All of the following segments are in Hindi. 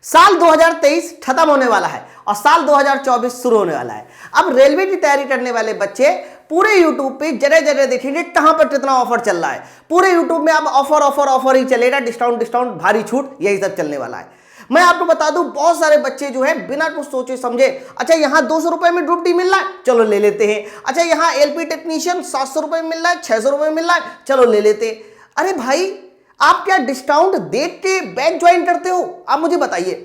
साल 2023 खत्म होने वाला है और साल 2024 शुरू होने वाला है। अब रेलवे की तैयारी करने वाले बच्चे पूरे यूट्यूब पे जगह जगह देखेंगे कहां पर कितना ऑफर चल रहा है। पूरे यूट्यूब में अब ऑफर ऑफर ऑफर ही चलेगा, डिस्काउंट डिस्काउंट, भारी छूट, यही सब चलने वाला है। मैं आपको बता दूं, बहुत सारे बच्चे जो है बिना कुछ सोचे समझे, अच्छा यहां 200 रुपए में ग्रुप डी मिल रहा है, चलो ले लेते हैं। अच्छा यहां एलपी टेक्नीशियन 700 रुपए में मिल रहा है, 600 रुपए में मिल रहा है, चलो ले लेते। अरे भाई, आप क्या डिस्काउंट देख के बैच ज्वाइन करते हो? आप मुझे बताइए।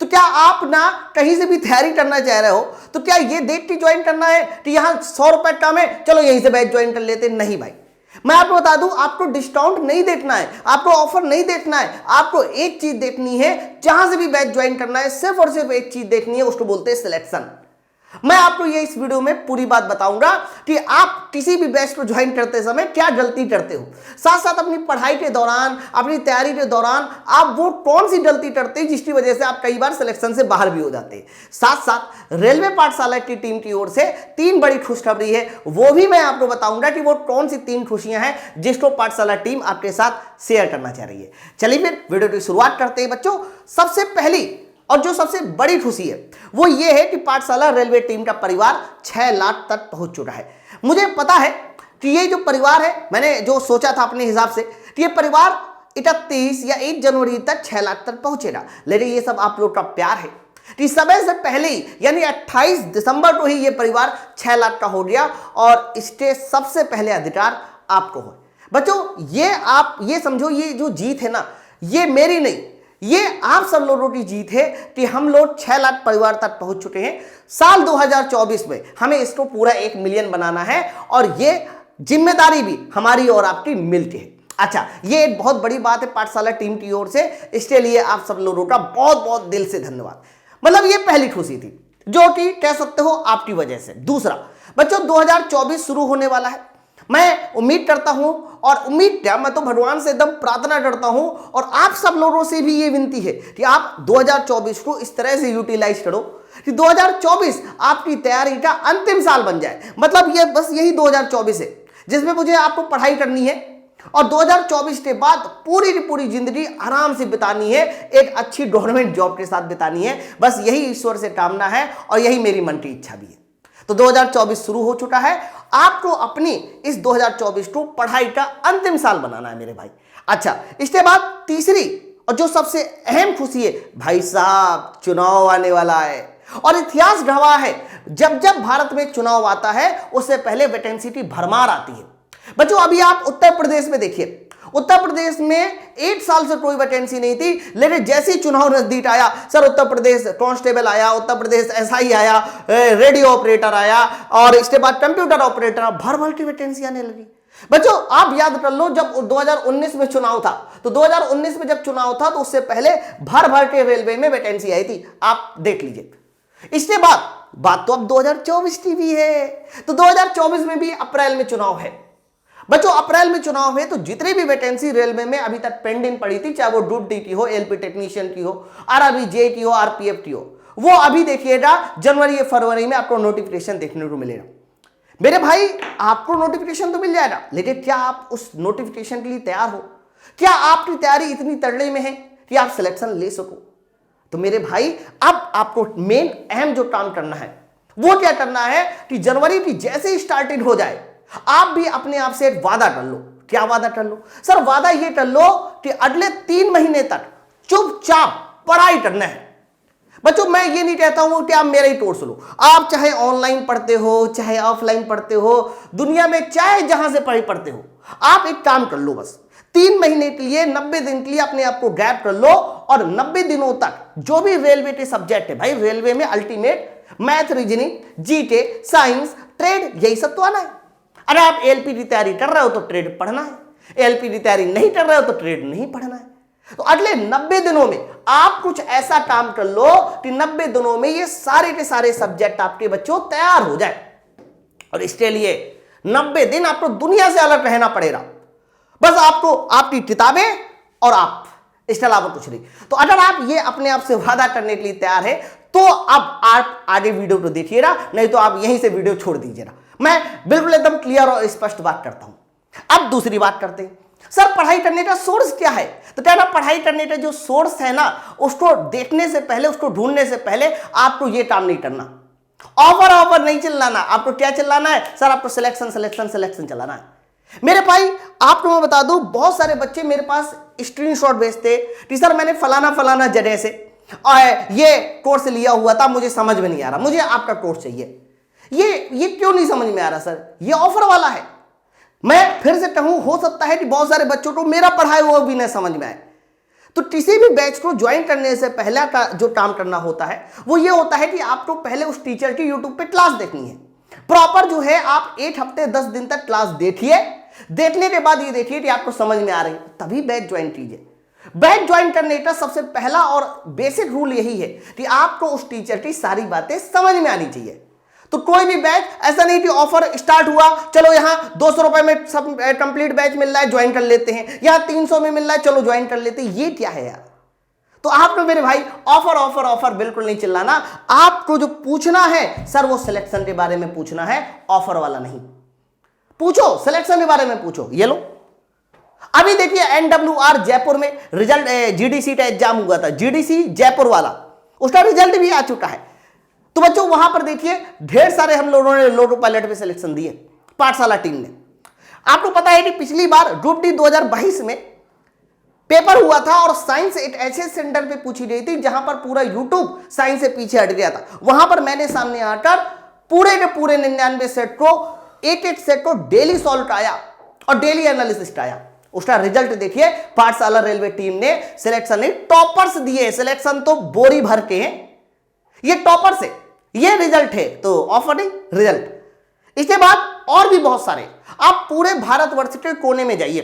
तो क्या आप ना कहीं से भी तैयारी करना चाह रहे हो तो क्या ये देख के ज्वाइन करना है कि यहां 100 रुपए कम है, चलो यहीं से बैच ज्वाइन कर लेते? नहीं भाई, मैं आपको बता दूं, आपको डिस्काउंट नहीं देखना है, आपको ऑफर नहीं देखना है, आपको एक चीज देखनी है। जहां से भी बैच ज्वाइन करना है, सिर्फ और सिर्फ एक चीज देखनी है, उसको बोलते हैं सिलेक्शन। मैं आपको ये इस वीडियो में पूरी बात बताऊंगा कि आप किसी भी बैच को ज्वाइन करते समय क्या गलती करते हो, साथ साथ अपनी पढ़ाई के दौरान, अपनी तैयारी के दौरान आप वो कौन सी गलती करते हैं जिसकी वजह से आप कई बार सिलेक्शन से बाहर भी हो जाते हैं। साथ साथ रेलवे पाठशाला की टीम की ओर से 3 बड़ी खुशखबरी है, वो भी मैं आपको बताऊंगा कि वो कौन सी 3 खुशियां हैं जिसको पाठशाला टीम आपके साथ शेयर करना चाह रही है। चलिए फिर वीडियो की शुरुआत करते हैं बच्चों। सबसे पहली और जो सबसे बड़ी खुशी है वो ये है कि पाठशाला रेलवे टीम का परिवार 6 लाख तक पहुंच चुका है। मुझे पता है कि ये जो परिवार है, मैंने जो सोचा था अपने हिसाब से कि ये परिवार 31 या 1 जनवरी तक 6 लाख तक पहुंचेगा, लेकिन ये सब आप लोग का प्यार है कि समय से पहले ही यानी 28 दिसंबर को ही ये परिवार 6 लाख का हो गया और इसके सबसे पहले अधिकार आपको हो। बच्चों, ये आप ये समझो, ये जो जीत है ना, ये मेरी नहीं, ये आप सब लोगों की जीत है कि हम लोग 6 लाख परिवार तक पहुंच चुके हैं। साल 2024 में हमें इसको पूरा 1 मिलियन बनाना है और ये जिम्मेदारी भी हमारी और आपकी मिलती है। अच्छा, ये एक बहुत बड़ी बात है पाठशाला टीम की ओर से, इसके लिए आप सब लोगों का बहुत बहुत दिल से धन्यवाद। मतलब ये पहली खुशी थी जो कि कह सकते हो आपकी वजह से। दूसरा बच्चों, 2024 शुरू होने वाला है। मैं उम्मीद करता हूं, और उम्मीद क्या, मैं तो भगवान से एकदम प्रार्थना करता हूं और आप सब लोगों से भी ये विनती है कि आप 2024 को इस तरह से यूटिलाइज करो कि 2024 आपकी तैयारी का अंतिम साल बन जाए। मतलब ये बस यही 2024 है जिसमें मुझे आपको पढ़ाई करनी है और 2024 के बाद पूरी की पूरी जिंदगी आराम से बितानी है, एक अच्छी गवर्नमेंट जॉब के साथ बितानी है। बस यही ईश्वर से कामना है और यही मेरी मन की इच्छा भी है। तो 2024 शुरू हो चुका है, आपको अपनी इस 2024 को पढ़ाई का अंतिम साल बनाना है मेरे भाई। अच्छा, इसके बाद तीसरी और जो सबसे अहम खुशी है, भाई साहब चुनाव आने वाला है और इतिहास गवाह है, जब जब भारत में चुनाव आता है उससे पहले वैकेंसी की भरमार आती है। बच्चों, अभी आप उत्तर प्रदेश में देखिए, उत्तर प्रदेश में 1 साल से कोई वैकेंसी नहीं थी, लेकिन जैसे ही चुनाव नजदीक आया, सर उत्तर प्रदेश कांस्टेबल आया, उत्तर प्रदेश एसआई आया, रेडियो ऑपरेटर आया और इसके बाद कंप्यूटर ऑपरेटर, भर भर की वैकेंसी आने लगी। बच्चों, आप याद कर लो, जब 2019 में चुनाव था, तो 2019 में जब चुनाव था तो उससे पहले भर भर के रेलवे में वैकेंसी आई थी, आप देख लीजिए। इसके बाद बात तो अब 2024 की भी है, तो 2024 में भी अप्रैल में चुनाव है। बच्चों, अप्रैल में चुनाव है तो जितनी भी वैकेंसी रेलवे में अभी तक पेंडिंग पड़ी थी, चाहे वो ग्रुप डी की हो, एलपी टेक्नीशियन की हो, आरआरबी जे की हो, आरपीएफ की हो, वो अभी देखिएगा जनवरी या फरवरी में आपको नोटिफिकेशन देखने को मिलेगा। मेरे भाई, आपको नोटिफिकेशन तो मिल जाएगा, लेकिन क्या आप उस नोटिफिकेशन के लिए तैयार हो? क्या आपकी तैयारी इतनी तगड़े में है कि आप सिलेक्शन ले सको? तो मेरे भाई, अब आपको मेन अहम जो काम करना है वो क्या करना है कि जनवरी की जैसे ही स्टार्टेड हो जाए, आप भी अपने आप से एक वादा कर लो। क्या वादा कर लो? सर वादा ये कर लो कि अगले 3 महीने तक चुपचाप पढ़ाई करना है। बच्चों, मैं ये नहीं कहता हूं कि आप मेरा ही कोर्स लो, आप चाहे ऑनलाइन पढ़ते हो, चाहे ऑफलाइन पढ़ते हो, दुनिया में चाहे जहां से पढ़ते हो, आप एक काम कर लो, बस 3 महीने के लिए, 90 दिन के लिए अपने आप को गैप कर लो और 90 दिनों तक जो भी रेलवे के सब्जेक्ट है, भाई रेलवे में ultimate math, reasoning, GK, science, trade, यही सब तो आना है। अगर आप एलपी की तैयारी कर रहे हो तो ट्रेड पढ़ना है, एलपी की तैयारी नहीं कर रहे हो तो ट्रेड नहीं पढ़ना है। तो अगले 90 दिनों में आप कुछ ऐसा काम कर लो कि 90 दिनों में ये सारे के सारे सब्जेक्ट आपके बच्चों तैयार हो जाए। और इसके लिए 90 दिन आपको दुनिया से अलग रहना पड़ेगा। बस आपको आपकी किताबें और आप, इसके अलावा कुछ नहीं। तो अगर आप ये अपने आप से वादा करने के लिए तैयार है तो अब आप आगे वीडियो को देखिएगा, नहीं तो आप यहीं से वीडियो छोड़ दीजिएगा। मैं बिल्कुल एकदम क्लियर और स्पष्ट बात करता हूं। अब दूसरी बात करते हैं। सर पढ़ाई करने का सोर्स क्या है? तो कहना पढ़ाई करने का जो सोर्स है ना, उसको देखने से पहले, उसको ढूंढने से पहले आपको ये काम नहीं करना, ऑफर नहीं चिल्लाना। आपको क्या चिल्लाना है? सर आपको सिलेक्शन सिलेक्शन सिलेक्शन चलाना है। मेरे भाई आपको मैं बता दूं, बहुत सारे बच्चे मेरे पास स्क्रीनशॉट भेजते कि सर मैंने फलाना फलाना जगह से ये कोर्स लिया हुआ था, मुझे समझ में नहीं आ रहा, मुझे आपका कोर्स चाहिए। ये क्यों नहीं समझ में आ रहा सर? ये ऑफर वाला है। मैं फिर से कहूं, हो सकता है कि बहुत सारे बच्चों को मेरा पढ़ाया हुआ भी नहीं समझ में आए। तो किसी भी बैच को ज्वाइन करने से पहला का जो काम करना होता है वो ये होता है कि आपको पहले उस टीचर की यूट्यूब पे क्लास देखनी है। प्रॉपर जो है आप 1 हफ्ते 10 दिन तक क्लास देखिए, देखने के बाद ये देखिए कि आपको समझ में आ रही है, तभी बैच ज्वाइन कीजिए। बैच ज्वाइन करने का सबसे पहला और बेसिक रूल यही है कि आपको उस टीचर की सारी बातें समझ में आनी चाहिए। तो कोई भी बैच ऐसा नहीं कि ऑफर स्टार्ट हुआ, चलो यहां 200 रुपए में सब कंप्लीट बैच मिल रहा है, ज्वाइन कर लेते हैं, यहां 300 में मिल रहा है, चलो ज्वाइन कर लेते हैं। ये क्या है यार? तो आपको मेरे भाई ऑफर ऑफर ऑफर बिल्कुल नहीं चिल्लाना। आपको जो पूछना है सर वो सिलेक्शन के बारे में पूछना है, ऑफर वाला नहीं। पूछो, सिलेक्शन के बारे में पूछो। ये लो, अभी देखिए NWR जयपुर में रिजल्ट, GDC का एग्जाम हुआ था, GDC जयपुर वाला, उसका रिजल्ट भी आ चुका है। तो बच्चों वहां पर देखिए ढेर सारे हम लोगों ने लोटो पायलट पे सिलेक्शन दिए, पाठशाला टीम ने। आपको पता है कि पिछली बार ग्रुप डी 2022 में पेपर हुआ था और साइंस एक ऐसे सेंटर पे पूछी गई थी जहां पर पूरा यूट्यूब साइंस से पीछे हट गया था। वहां पर मैंने सामने आकर पूरे के पूरे 99 सेट को, एक सेट को डेली सॉल्व कराया और डेली एनालिसिस कराया। उसका रिजल्ट देखिए, पाठशाला रेलवे टीम ने सिलेक्शन नहीं, टॉपर्स दिए। सिलेक्शन तो बोरी भर के हैं, ये टॉपर से ये रिजल्ट है, तो ऑफर नहीं, रिजल्ट। इसके बाद और भी बहुत सारे, आप पूरे भारतवर्ष के कोने में जाइए,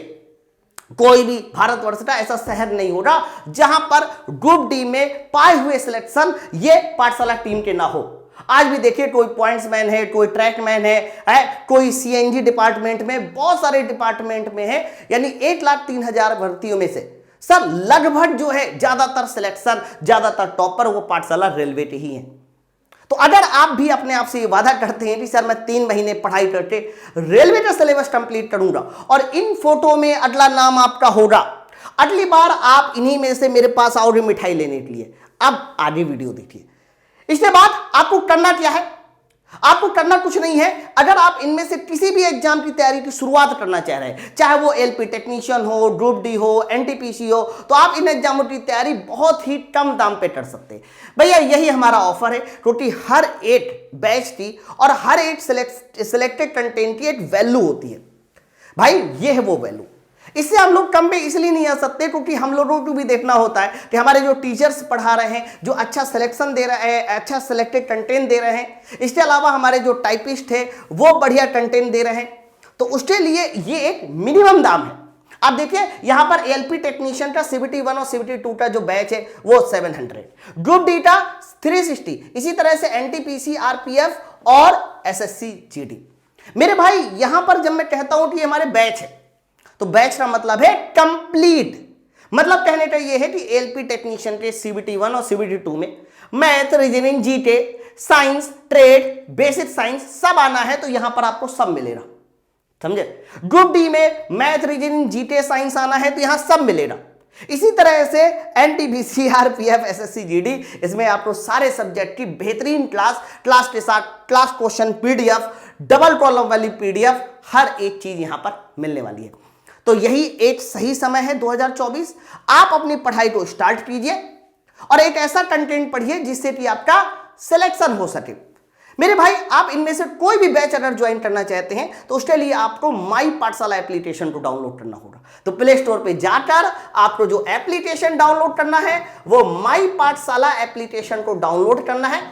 कोई भी भारतवर्ष का ऐसा शहर नहीं होगा जहां पर ग्रुप डी में पाए हुए सिलेक्शन ये पाठशाला टीम के ना हो। आज भी देखिए कोई पॉइंट्समैन है, कोई ट्रैकमैन है, कोई CNG डिपार्टमेंट में, बहुत सारे डिपार्टमेंट में है, यानी 1,03,000 भर्तियों में से सर लगभग जो है ज्यादातर सिलेक्शन, ज्यादातर टॉपर वो पाठशाला रेलवे के ही हैं। तो अगर आप भी अपने आप से ये वादा करते हैं कि सर मैं 3 महीने पढ़ाई करके रेलवे का सिलेबस कंप्लीट करूंगा और इन फोटो में अगला नाम आपका होगा, अगली बार आप इन्हीं में से मेरे पास आओगे मिठाई लेने के लिए। अब आगे वीडियो देखिए। इसके बाद आपको करना क्या है? आपको करना कुछ नहीं है। अगर आप इनमें से किसी भी एग्जाम की तैयारी की शुरुआत करना चाह रहे हैं, चाहे वो LP टेक्नीशियन हो, ग्रुप डी हो, NTPC हो, तो आप इन एग्जामों की तैयारी बहुत ही कम दाम पे कर सकते हैं। भैया यही हमारा ऑफर है, क्योंकि हर एक बैच की और हर एक सिलेक्टेड कंटेंट की एक वैल्यू होती है। भाई ये है वो वैल्यू। इससे हम लोग कम पे इसलिए नहीं आ सकते क्योंकि हम लोगों को भी देखना होता है कि हमारे जो टीचर्स पढ़ा रहे हैं, जो अच्छा सिलेक्शन दे रहे हैं, अच्छा सिलेक्टेड कंटेंट दे रहे हैं, इसके अलावा हमारे जो टाइपिस्ट है वो बढ़िया कंटेंट दे रहे हैं, तो उसके लिए ये एक मिनिमम दाम है। आप देखिए यहां पर LP टेक्नीशियन का CBT 1 और CBT 2 का जो बैच है वो 700, ग्रुप डी का 360, इसी तरह से NTPC, RPF और SSC GD। मेरे भाई यहां पर जब मैं कहता हूं कि हमारे बैच है, तो बैच का मतलब है कंप्लीट। मतलब कहने का यह है कि LP टेक्नीशियन के CBT 1 और CBT 2 में math, reasoning, GK, science, trade, basic science सब आना है, तो यहां पर आपको सब मिलेगा, समझे? ग्रुप डी में मैथ, रीजनिंग, GK, साइंस आना है तो यहां सब मिलेगा। इसी तरह से NTPC, RPF, SSC GD, इसमें आपको सारे सब्जेक्ट की बेहतरीन क्लास के साथ class question PDF, double column वाली PDF, हर एक चीज यहां पर मिलने वाली है। तो यही एक सही समय है 2024। आप अपनी पढ़ाई को स्टार्ट कीजिए और एक ऐसा कंटेंट पढ़िए जिससे कि आपका सिलेक्शन हो सके। मेरे भाई आप इनमें से कोई भी बैच अगर ज्वाइन करना चाहते हैं तो उसके लिए आपको माई पाठशाला एप्लीकेशन को डाउनलोड करना होगा। तो प्ले स्टोर पे जाकर आपको जो एप्लीकेशन डाउनलोड करना है वो माई पाठशाला एप्लीकेशन को डाउनलोड करना है।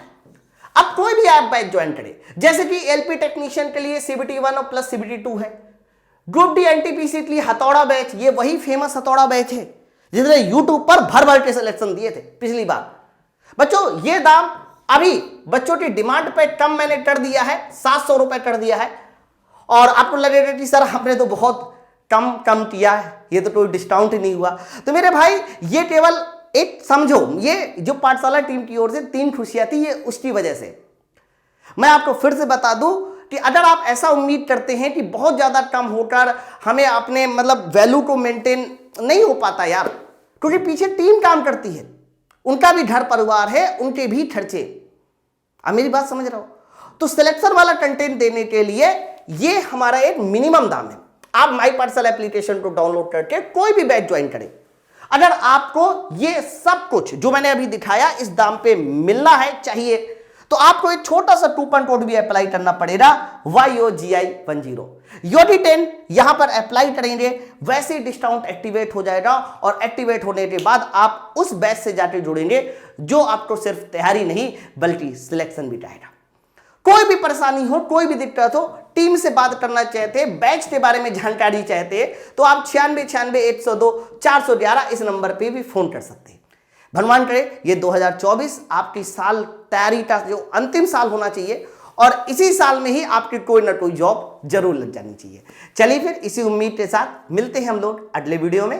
अब कोई भी ऐप बैच ज्वाइन करे, जैसे कि LP टेक्नीशियन के लिए CBT 1 और प्लस CBT 2 है, ग्रुप डी NTPC के लिए हथौड़ा बैच, ये वही फेमस हथौड़ा बैच है जिसने यूट्यूब पर भर भर के सिलेक्शन दिए थे पिछली बार। बच्चों ये दाम अभी बच्चों की डिमांड पे कम मैंने कर दिया है, 700 रुपए कर दिया है। और आपको लगेगा कि सर हमने तो बहुत कम किया है, ये तो कोई डिस्काउंट ही नहीं हुआ। तो मेरे भाई ये केवल एक समझो, ये जो पाठशाला टीम की ओर से 3 खुशियां थी, ये उसकी वजह से। मैं आपको फिर से बता दूं कि अगर आप ऐसा उम्मीद करते हैं कि बहुत ज़्यादा कम होकर हमें अपने मतलब वैल्यू को मेंटेन नहीं हो पाता यार, क्योंकि पीछे टीम काम करती है, उनका भी घर परिवार है, उनके भी खर्चे। आप मेरी बात समझ रहे हो? तो सिलेक्शन वाला कंटेंट देने के लिए ये हमारा एक मिनिमम दाम है। आप माई पार्सल एप्लीकेशन को डाउनलोड करके कोई भी बैच ज्वाइन करें, अगर आपको ये सब कुछ जो मैंने अभी दिखाया इस दाम पे मिलना है चाहिए, तो आपको एक छोटा सा कूपन कोड भी अप्लाई करना पड़ेगा, YOGI10। YOGI10 यहां पर अप्लाई करेंगे, वैसे ही डिस्काउंट एक्टिवेट हो जाएगा और एक्टिवेट होने के बाद आप उस बैच से जाके जुड़ेंगे जो आपको सिर्फ तैयारी नहीं बल्कि सिलेक्शन भी कराएगा। कोई भी परेशानी हो, कोई भी दिक्कत हो, टीम से बात करना चाहते, बैच के बारे में जानकारी चाहते, तो आप 9696 102 411 इस नंबर पे भी फोन कर सकते हैं। भगवान करे ये 2024 आपकी साल तैयारी का जो अंतिम साल होना चाहिए और इसी साल में ही आपकी कोई ना कोई जॉब जरूर लग जानी चाहिए। चलिए फिर इसी उम्मीद के साथ मिलते हैं हम लोग अगले वीडियो में।